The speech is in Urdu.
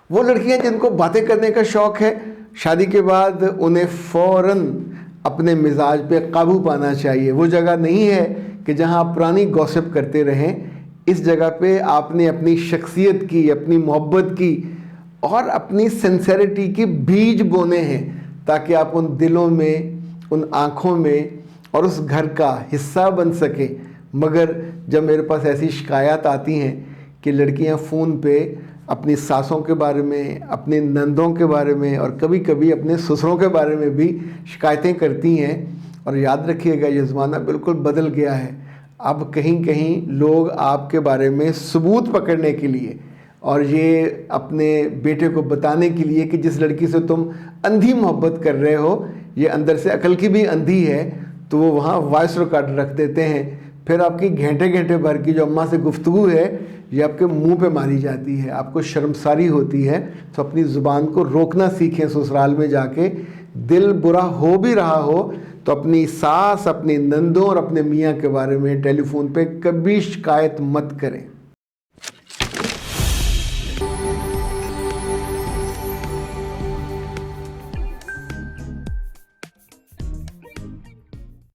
وہ لڑکیاں جن کو باتیں کرنے کا شوق ہے، شادی کے بعد انہیں فوراً اپنے مزاج پہ قابو پانا چاہیے۔ وہ جگہ نہیں ہے کہ جہاں آپ پرانی گوسپ کرتے رہیں، اس جگہ پہ آپ نے اپنی شخصیت کی، اپنی محبت کی اور اپنی سنسیریٹی کی بیج بونے ہیں، تاکہ آپ ان دلوں میں، ان آنکھوں میں اور اس گھر کا حصہ بن سکیں۔ مگر جب میرے پاس ایسی شکایات آتی ہیں کہ لڑکیاں فون پہ اپنی ساسوں کے بارے میں، اپنے نندوں کے بارے میں اور کبھی کبھی اپنے سسروں کے بارے میں بھی شکایتیں کرتی ہیں، اور یاد رکھیے گا یہ زمانہ بالکل بدل گیا ہے۔ اب کہیں کہیں لوگ آپ کے بارے میں ثبوت پکڑنے کے لیے اور یہ اپنے بیٹے کو بتانے کے لیے کہ جس لڑکی سے تم اندھی محبت کر رہے ہو یہ اندر سے عقل کی بھی اندھی ہے، تو وہ وہاں وائس ریکارڈ رکھ دیتے ہیں۔ پھر آپ کی گھنٹے گھنٹے بھر کی جو اماں سے گفتگو ہے یہ آپ کے منہ پہ ماری جاتی ہے، آپ کو شرمساری ہوتی ہے۔ تو اپنی زبان کو روکنا سیکھیں سسرال میں جا کے۔ دل برا ہو بھی رہا ہو تو اپنی ساس، اپنی نندوں اور اپنے میاں کے بارے میں ٹیلی فون پہ کبھی شکایت مت کریں۔